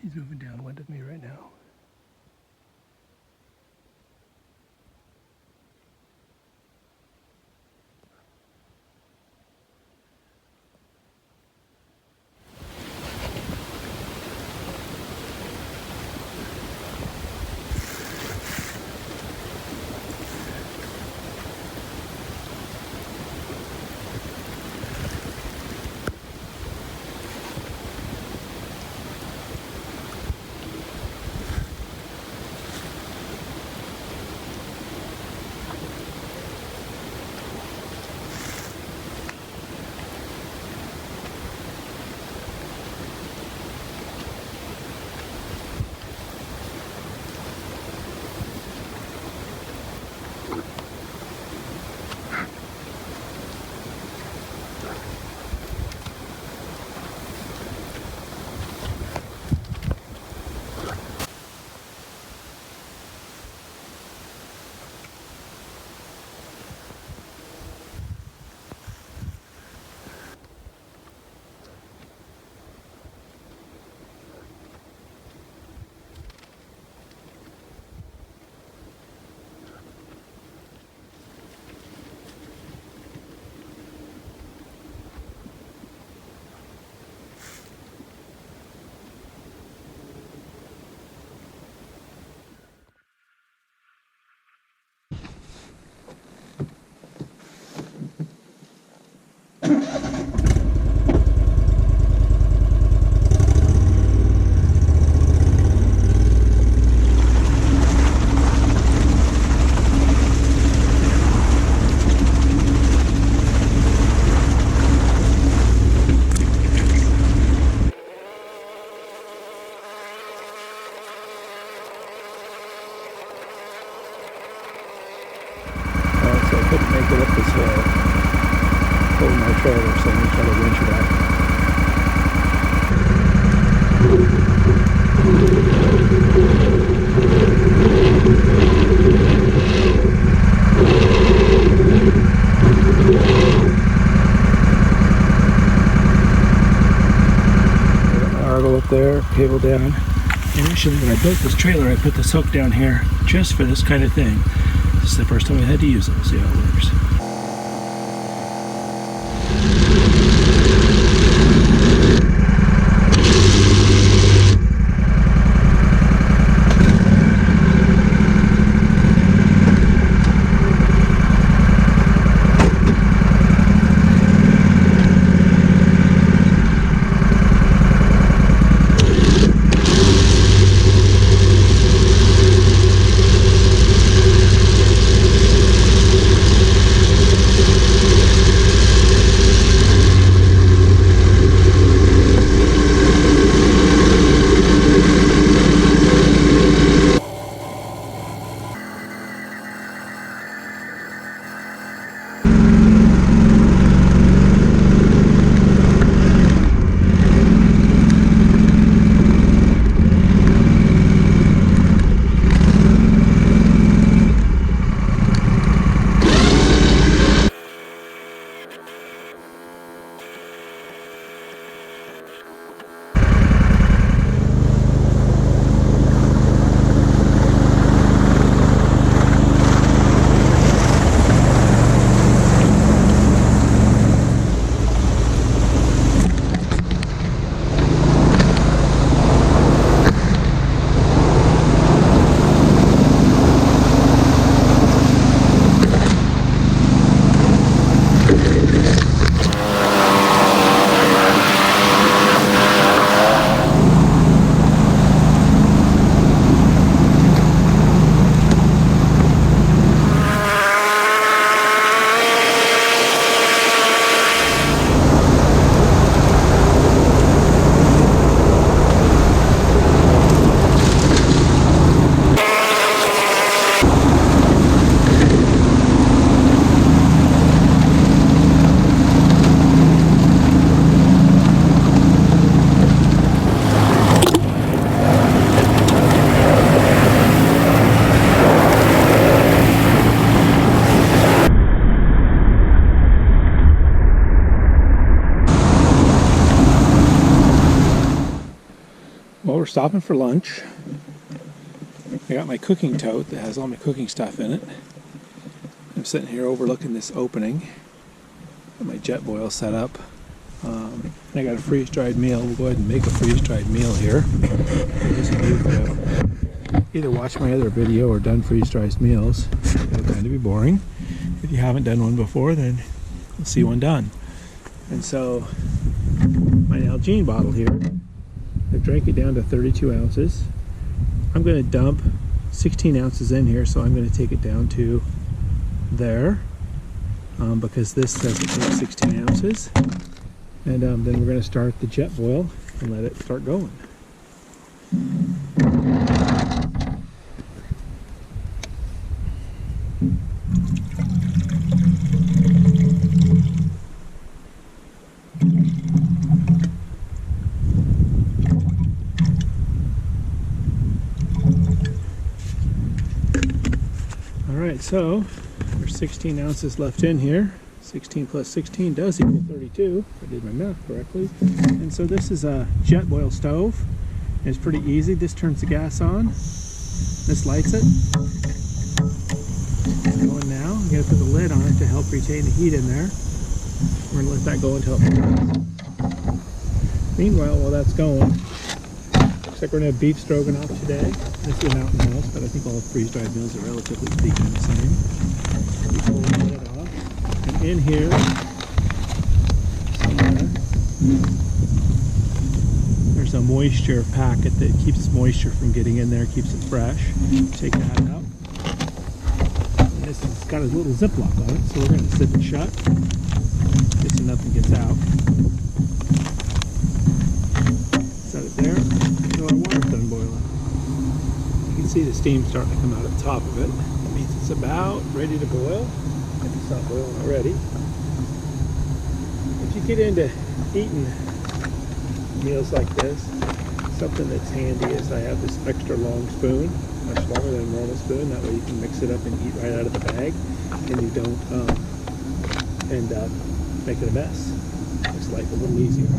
He's moving downwind of me right now. Couldn't make it up this hill. Pulling my trailer, so I'm going to try to winch it out. Argo up there, cable down. And actually, when I built this trailer, I put this hook down here just for this kind of thing. This is the first time I had to use it. We'll see how it works. stopping for lunch. I got my cooking tote that has all my cooking stuff in it. I'm sitting here overlooking this opening. Got my Jetboil set up. And I got a freeze-dried meal. We'll go ahead and make a freeze-dried meal here. Either watch my other video or done freeze-dried meals. It'll kind of be boring. If you haven't done one before, then you'll see one done. And so, my Nalgene bottle here, I've drank it down to 32 ounces. I'm going to dump 16 ounces in here, so I'm going to take it down to there, because this says it takes 16 ounces. And then we're going to start the Jetboil and let it start going. Alright, so there's 16 ounces left in here. 16 plus 16 does equal 32, if I did my math correctly. And so this is a Jetboil stove. It's pretty easy. This turns the gas on. This lights it. It's going now. I'm going to put the lid on it to help retain the heat in there. We're going to let that go until it burns. Meanwhile, while that's going, looks like we're going to have beef stroganoff today. This is a mountain house, but I think all freeze-dried meals are relatively speaking the same. We pull the lid off. And in here, somewhere, there's a moisture packet that keeps moisture from getting in there, keeps it fresh. Take that out. And this has got a little Ziploc on it, so we're going to zip it shut just so nothing gets out. Set it there until our water's done boiling. You can see the steam starting to come out at the top of it. That means it's about ready to boil. If it's not boiling already. If you get into eating meals like this, something that's handy is I have this extra long spoon, much longer than a normal spoon. That way you can mix it up and eat right out of the bag, and you don't end up making a mess. Makes life a little easier. You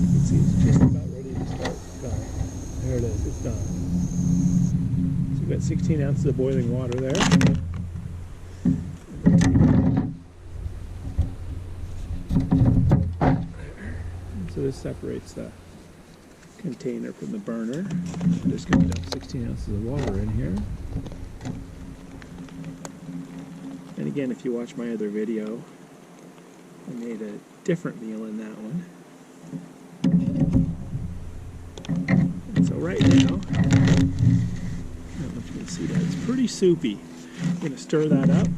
can see it's just about ready to start going. There it is, it's done. So we've got 16 ounces of boiling water there. So this separates the container from the burner. I'm just going to dump 16 ounces of water in here. And again, if you watch my other video, I made a different meal in that one. And so right now, I don't know if you can see that, it's pretty soupy. I'm going to stir that up,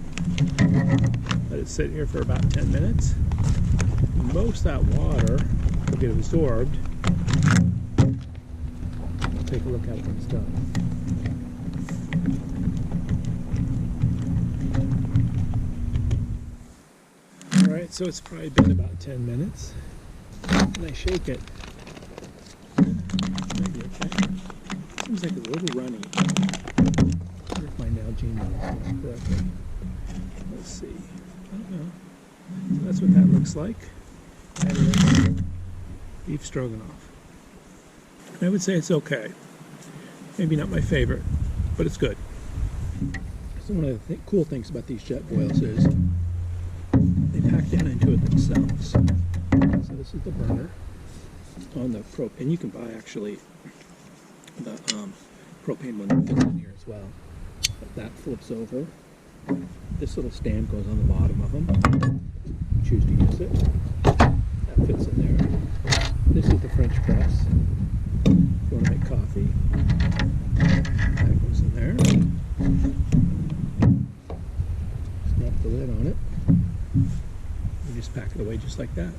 let it sit here for about 10 minutes. Most of that water will get absorbed. I'll take a look at it when it's done. Alright, so it's probably been about 10 minutes. And I shake it. Maybe okay. Seems like it's a little runny. I wonder if my Nalgene knows correctly. Let's see. I don't know. So that's what that looks like. And it's beef stroganoff. I would say it's okay. Maybe not my favorite, but it's good. So one of the cool things about these Jetboils is they pack down into it themselves. So this is the burner on the propane. You can buy actually the propane one that fits in here as well. But that flips over. This little stand goes on the bottom of them. Choose to use it. That fits in there. This is the French press. If you want to make coffee, that goes in there. Snap the lid on it. You just pack it away just like that.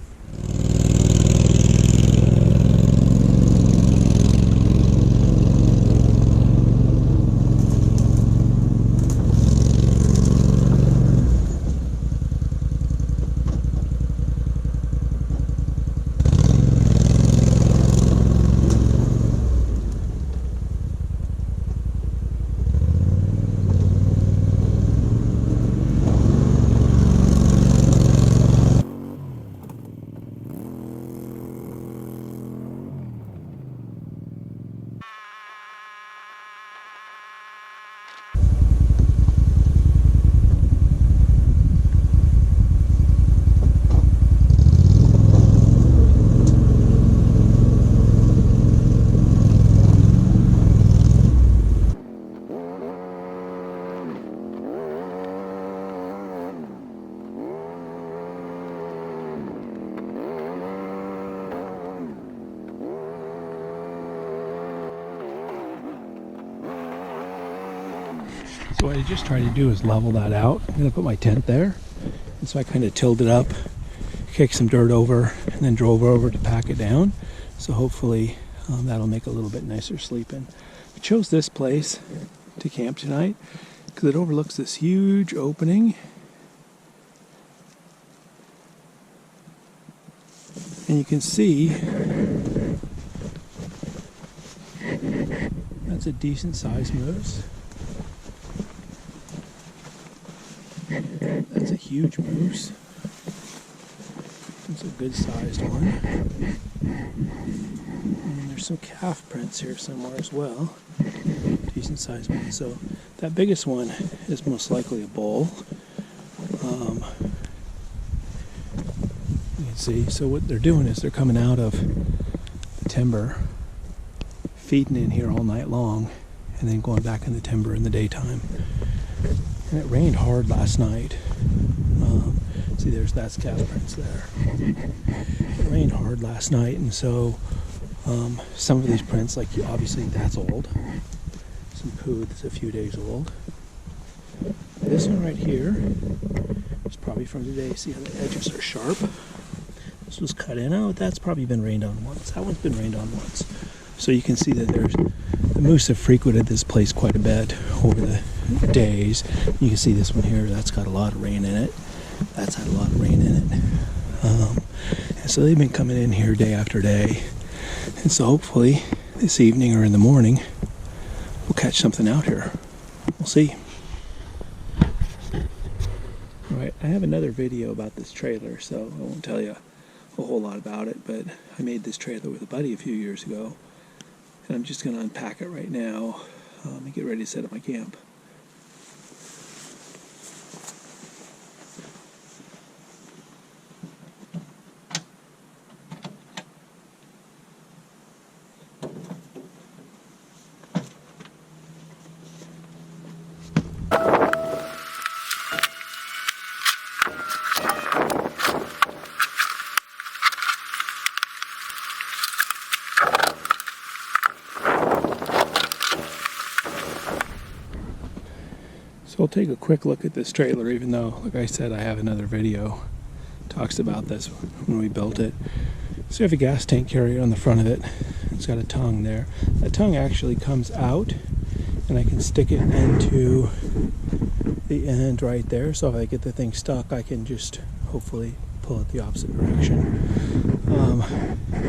So what I just tried to do is level that out. I'm going to put my tent there. And so I kind of tilled it up, kicked some dirt over, and then drove over to pack it down. So hopefully that'll make a little bit nicer sleeping. I chose this place to camp tonight because it overlooks this huge opening. And you can see that's a decent sized moose. That's a huge moose. It's a good sized one. And there's some calf prints here somewhere as well. Decent sized one. So that biggest one is most likely a bull. You can see. So what they're doing is they're coming out of the timber, feeding in here all night long, and then going back in the timber in the daytime. And it rained hard last night. See, that's calf prints there. It rained hard last night, and so some of these prints, like obviously that's old. Some poo that's a few days old. This one right here is probably from today. See how the edges are sharp? This was cut in. Oh, that's probably been rained on once. That one's been rained on once. So you can see that the moose have frequented this place quite a bit over the days. You can see this one here, that's got a lot of rain in it. That's had a lot of rain in it. And so they've been coming in here day after day. And so hopefully this evening or in the morning, we'll catch something out here. We'll see. All right, I have another video about this trailer, so I won't tell you a whole lot about it, but I made this trailer with a buddy a few years ago. And I'm just going to unpack it right now and get ready to set up my camp. So I'll take a quick look at this trailer, even though, like I said, I have another video that talks about this when we built it. So you have a gas tank carrier on the front of it. It's got a tongue there. That tongue actually comes out, and I can stick it into the end right there. So if I get the thing stuck, I can just hopefully pull it the opposite direction.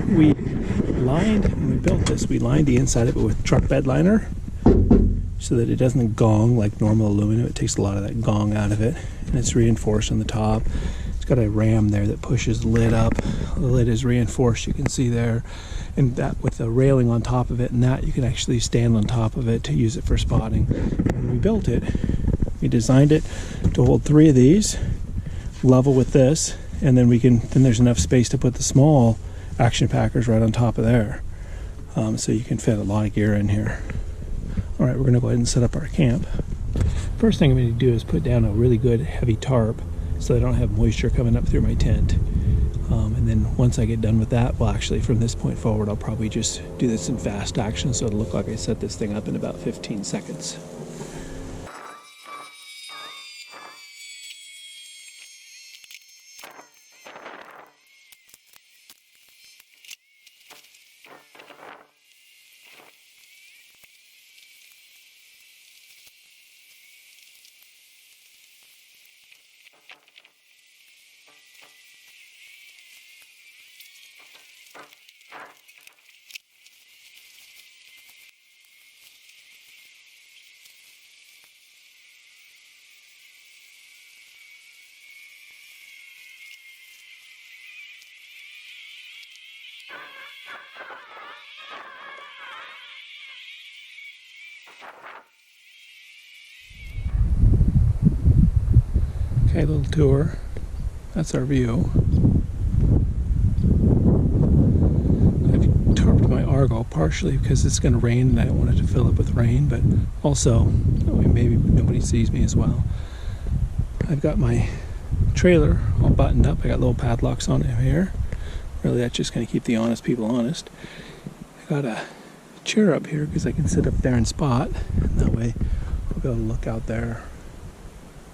When we built this, we lined the inside of it with truck bed liner, so that it doesn't gong like normal aluminum. It takes a lot of that gong out of it, and it's reinforced on the top. It's got a ram there that pushes the lid up. The lid is reinforced, you can see there, and that with a railing on top of it, and that you can actually stand on top of it to use it for spotting. When we built it, we designed it to hold 3 of these, level with this, and then there's enough space to put the small action packers right on top of there. So you can fit a lot of gear in here. All right, we're going to go ahead and set up our camp. First thing I'm going to do is put down a really good heavy tarp so I don't have moisture coming up through my tent. And then once I get done with that, well, actually from this point forward, I'll probably just do this in fast action so it'll look like I set this thing up in about 15 seconds. Okay, little tour. That's our view. I've tarped my Argo partially because it's going to rain and I don't want it to fill up with rain, but also maybe nobody sees me as well. I've got my trailer all buttoned up. I got little padlocks on it here. Really, that's just going to keep the honest people honest. I got a chair up here because I can sit up there and spot. And that way I'll be able to look out there,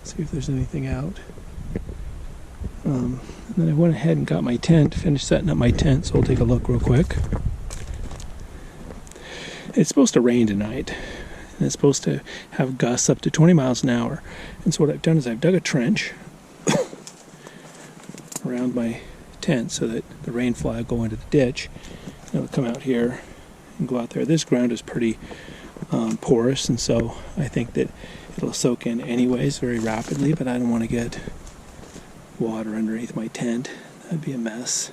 see if there's anything out. And then I went ahead and got my tent, finished setting up my tent, so I'll take a look real quick. It's supposed to rain tonight, and it's supposed to have gusts up to 20 miles an hour. And so what I've done is I've dug a trench around my tent so that the rain fly will go into the ditch, and it'll come out here and go out there. This ground is pretty porous, and so I think that it'll soak in anyways very rapidly, but I don't want to get water underneath my tent. That'd be a mess.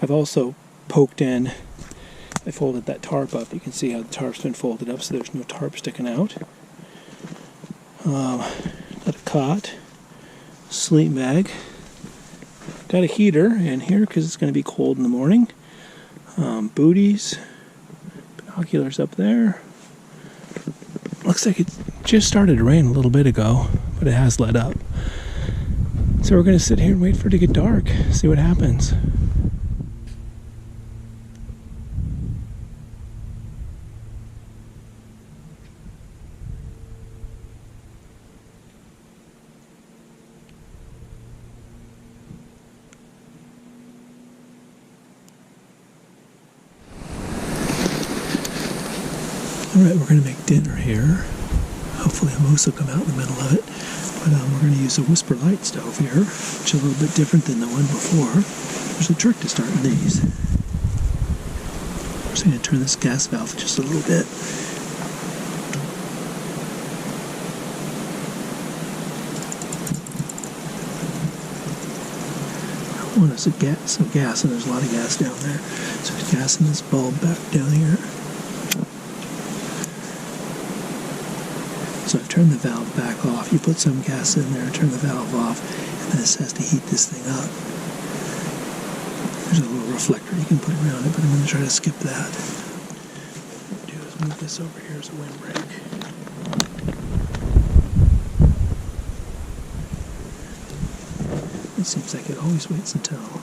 I've also poked in, I folded that tarp up. You can see how the tarp's been folded up so there's no tarp sticking out. Got a cot, sleep bag, got a heater in here because it's going to be cold in the morning. Booties, binoculars up there. Looks like it just started to rain a little bit ago, but it has let up. So we're going to sit here and wait for it to get dark, see what happens. Alright, we're going to make dinner here. Hopefully a moose will come out in the middle of it. But we're going to use a whisper light stove here, which is a little bit different than the one before. There's a trick to starting these. I'm just going to turn this gas valve just a little bit. I want us to get some gas, and there's a lot of gas down there. So there's gas in this bulb back down here. So I've turned the valve back off. You put some gas in there, turn the valve off, and then this has to heat this thing up. There's a little reflector you can put around it, but I'm going to try to skip that. What I'll do is move this over here as a windbreak. It seems like it always waits until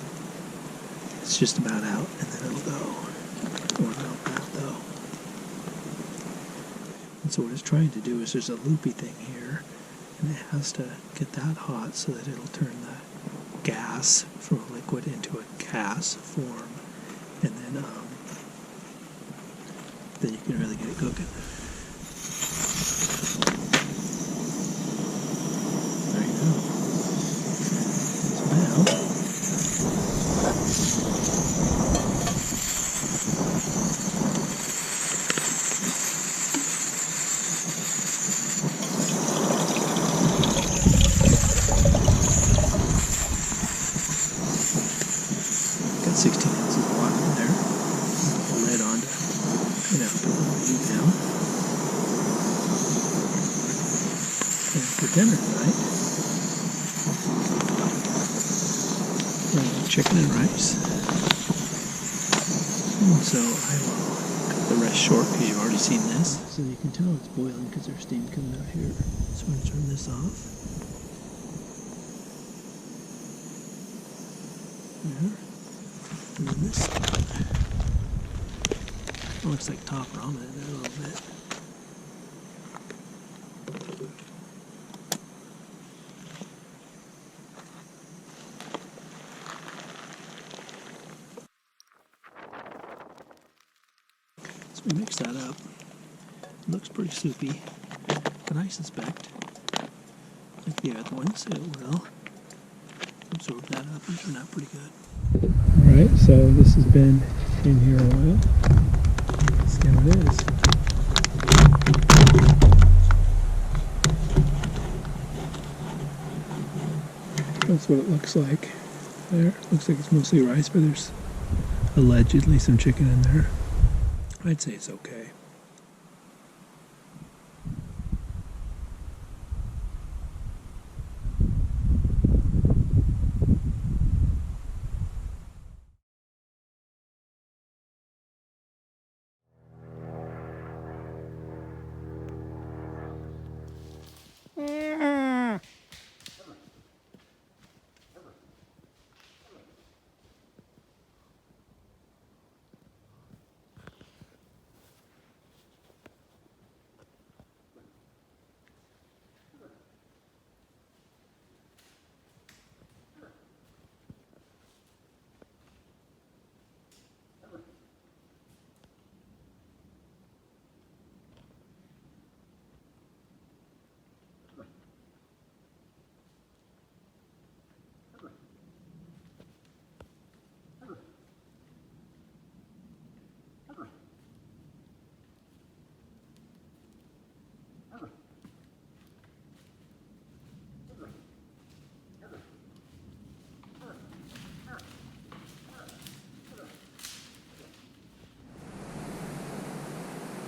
it's just about out, and then it'll go. Or no, not though. And so what it's trying to do is there's a loopy thing here, and it has to get that hot so that it'll turn the gas from a liquid into a gas form, and then you can really get it cooking. There you go. So now got 16 ounces of water in there. Put the lid on to kind of put the heat down. And for dinner tonight, we're going to have chicken and rice. And so I will cut the rest short because you've already seen this. So you can tell it's boiling because there's steam coming out here. So I'm going to turn this off. There. And then this looks like top ramen in there a little bit. So we mix that up. It looks pretty soupy, but I suspect, like the other ones, it will absorb that up and turn out pretty good. Alright, so this has been in here a while. Let's see how it is. That's what it looks like. There, looks like it's mostly rice, but there's allegedly some chicken in there. I'd say it's okay.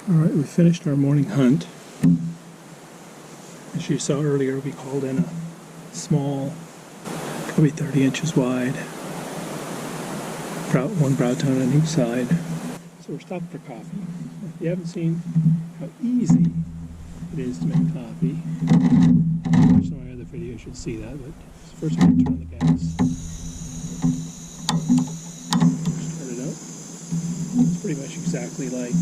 Alright, we finished our morning hunt. As you saw earlier, we called in a small, probably 30 inches wide, one brow tone on each side. So we're stopping for coffee. If you haven't seen how easy it is to make coffee, watch some of my other videos, you'll see that. But first I'm going to turn on the gas. Start it up. It's pretty much exactly like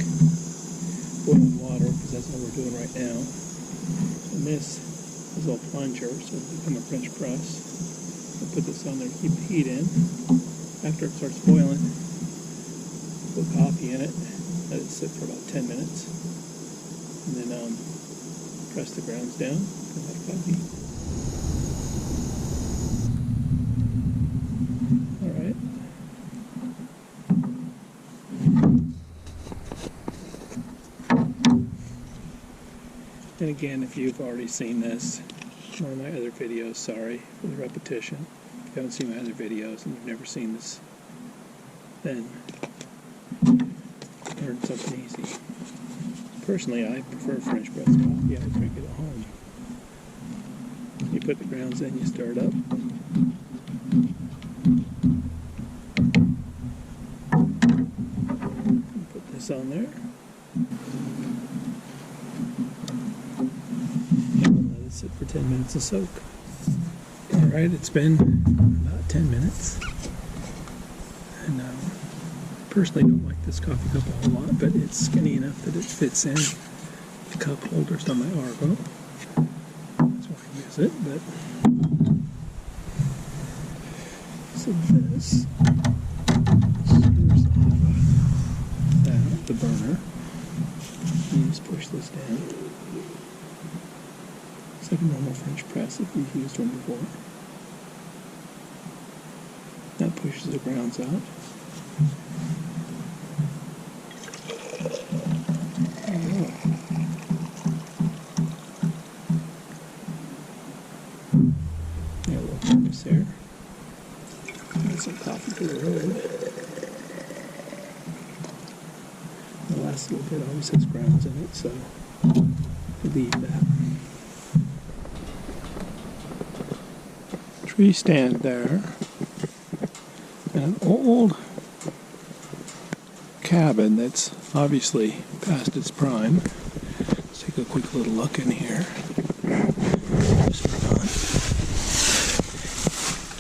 boiling water, because that's what we're doing right now. And this is a little plunger, so it'll become a French press. We'll put this on there to keep the heat in. After it starts boiling, put coffee in it, let it sit for about 10 minutes, and then press the grounds down and have coffee. Alright. And again, if you've already seen this, one of my other videos, sorry for the repetition. If you haven't seen my other videos and you've never seen this, then learn something easy. Personally, I prefer French press coffee. I drink it at home. You put the grounds in, you stir it up. Put this on there. Sit for 10 minutes to soak. Alright, it's been about 10 minutes. And personally don't like this coffee cup a whole lot, but it's skinny enough that it fits in the cup holders on my Argo. That's why I use it, but so this screws off the burner. You just push this down. It's like a normal French press if you've used one before. That pushes the grounds out. Oh. Got a little purpose there. Got some coffee for the road. The last little bit always has grounds in it, so leave that. Tree stand there, and an old cabin that's obviously past its prime. Let's take a quick little look in here.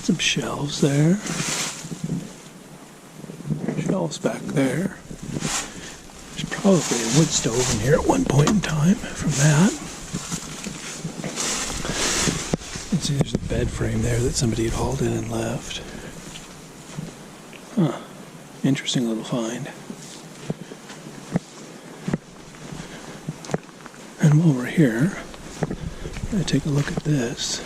Some shelves there, shelves back there. There's probably a wood stove in here at one point in time from that. See, there's a bed frame there that somebody had hauled in and left. Huh. Interesting little find. And while we're here, I'm going to take a look at this.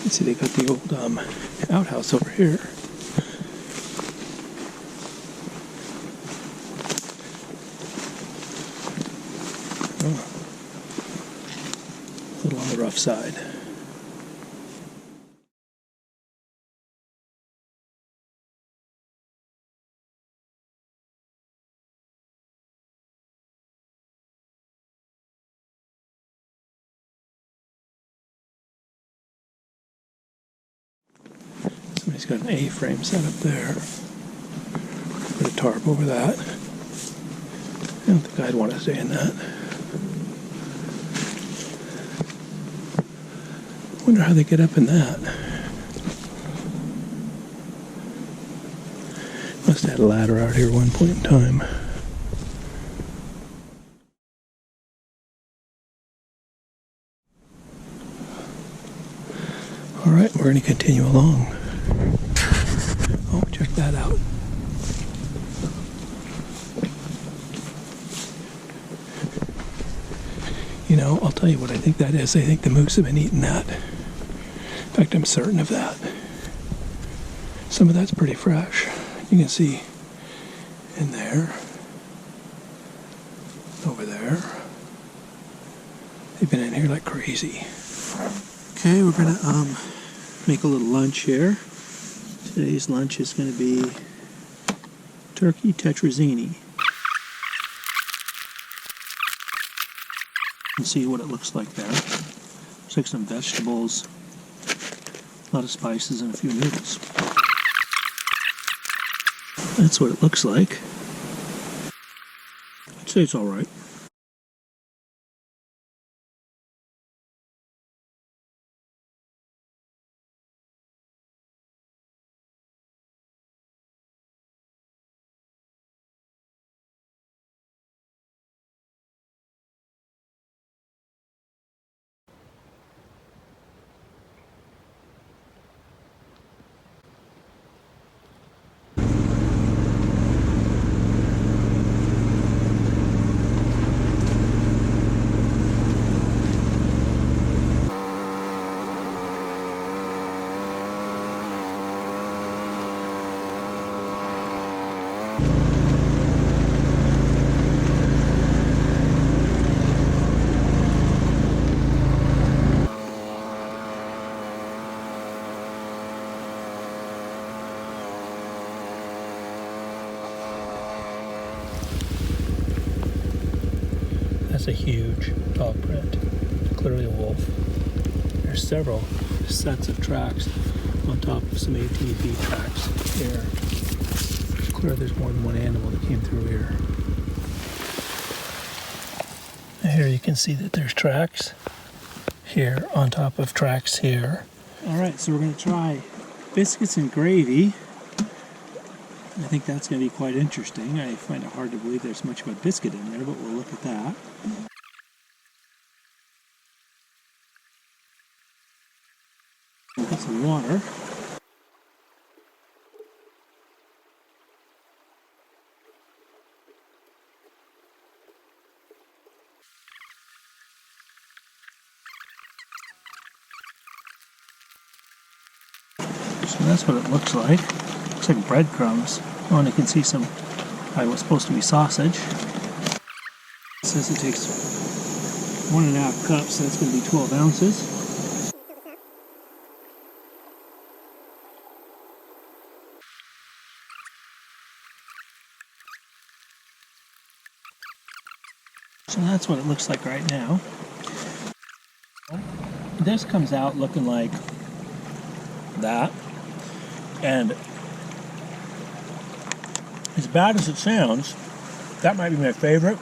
See, they got the old outhouse over here. Oh. A little on the rough side. Somebody's got an A-frame set up there. Put a tarp over that. I don't think I'd want to stay in that. I wonder how they get up in that. Must have had a ladder out here at one point in time. Alright, we're going to continue along. Oh, check that out. You know, I'll tell you what I think that is. I think the moose have been eating that. fact, I'm certain of that. Some of that's pretty fresh. You can see in there, over there. They've been in here like crazy. Okay, we're gonna make a little lunch here. Today's lunch is gonna be turkey tetrazzini. You can see what it looks like there. Looks like some vegetables, a lot of spices, and a few noodles. That's what it looks like. I'd say it's all right. That's a huge dog print, clearly a wolf. There's several sets of tracks on top of some ATV tracks here. It's clear there's more than one animal that came through here. And here you can see that there's tracks here on top of tracks here. Alright, so we're going to try biscuits and gravy. I think that's going to be quite interesting. I find it hard to believe there's much of a biscuit in there, but we'll look at that. We'll get some water. So that's what it looks like. Looks like breadcrumbs. Oh, and you can see some, what's supposed to be sausage. It says it takes 1.5 cups, so that's going to be 12 ounces. So that's what it looks like right now. This comes out looking like that. And as bad as it sounds, that might be my favorite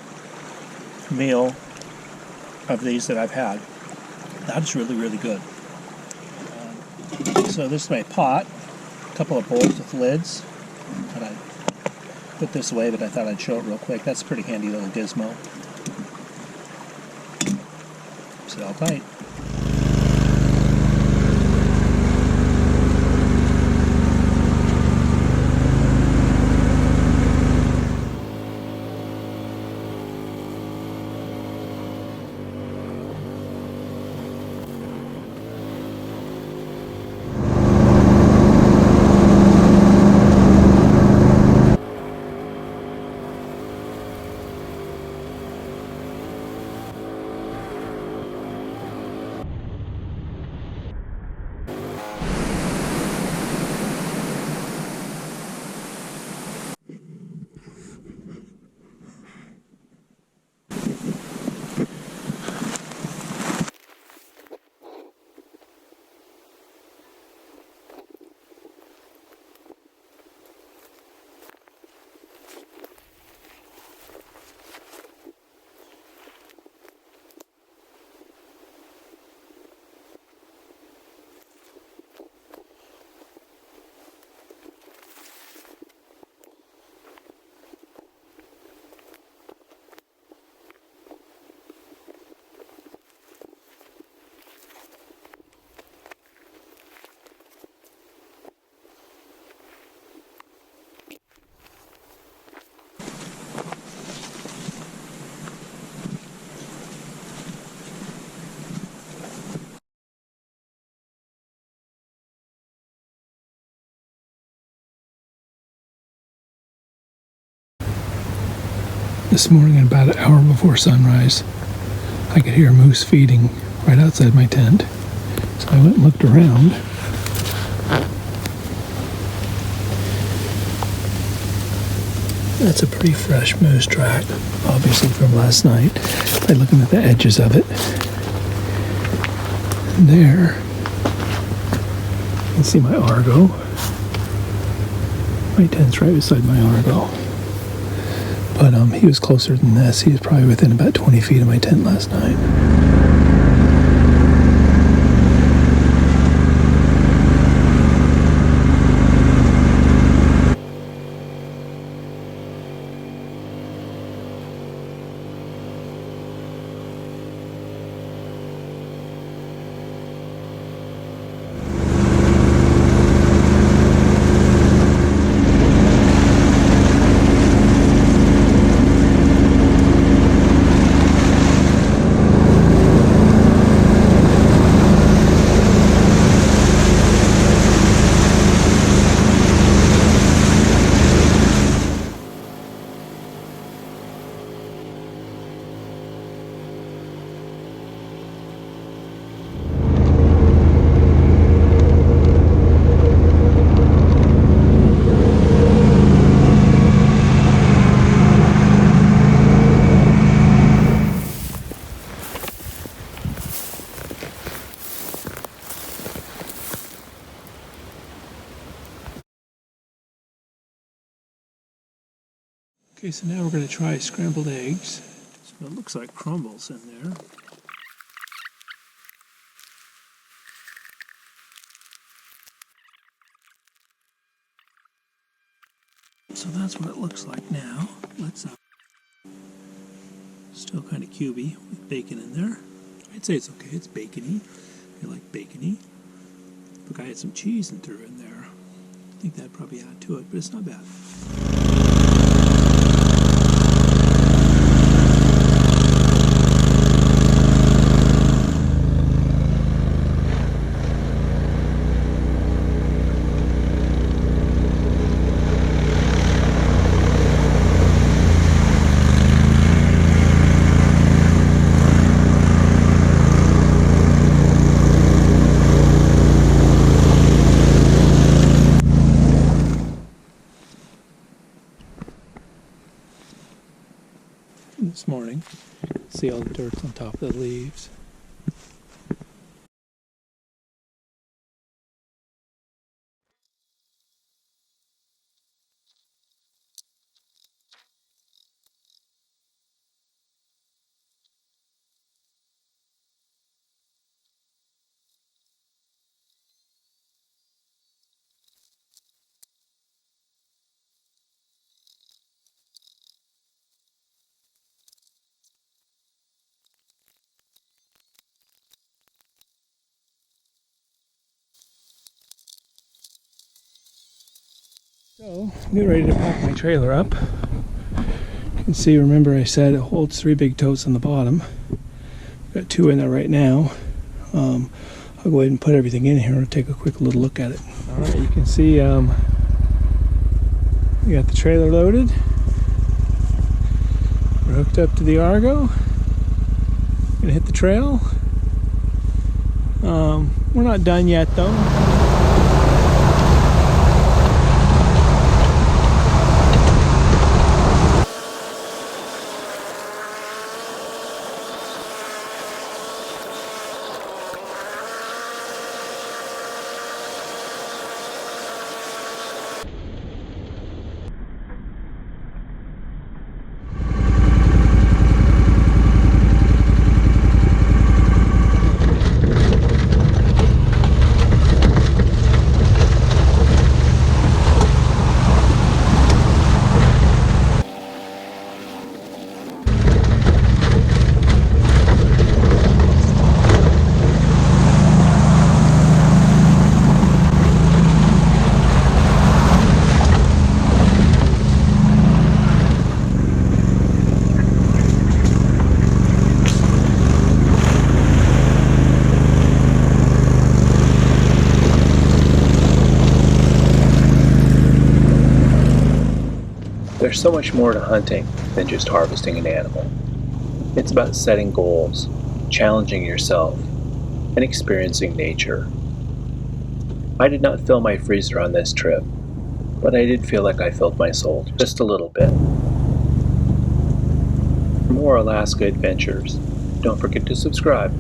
meal of these that I've had. That is really, really good. So this is my pot, a couple of bowls with lids. And I put this away, but I thought I'd show it real quick. That's a pretty handy little gizmo. Sit all tight. This morning, about an hour before sunrise, I could hear a moose feeding right outside my tent. So I went and looked around. That's a pretty fresh moose track, obviously from last night, by looking at the edges of it. And there, you can see my Argo. My tent's right beside my Argo. But he was closer than this. He was probably within about 20 feet of my tent last night. Okay, so now we're going to try scrambled eggs. So it looks like crumbles in there. So that's what it looks like now. Let's still kind of cubey with bacon in there. I'd say it's okay. It's bacony. I like bacony. Look, I had some cheese and threw in there. I think that'd probably add to it, but it's not bad. This morning, see all the dirt on top of the leaves. So, I'm getting ready to pack my trailer up. You can see, remember I said it holds 3 big totes on the bottom. Got 2 in there right now. I'll go ahead and put everything in here and take a quick little look at it. Alright, you can see we got the trailer loaded. We're hooked up to the Argo. Gonna hit the trail. We're not done yet though. There's so much more to hunting than just harvesting an animal. It's about setting goals, challenging yourself, and experiencing nature. I did not fill my freezer on this trip, but I did feel like I filled my soul just a little bit. For more Alaska adventures, don't forget to subscribe.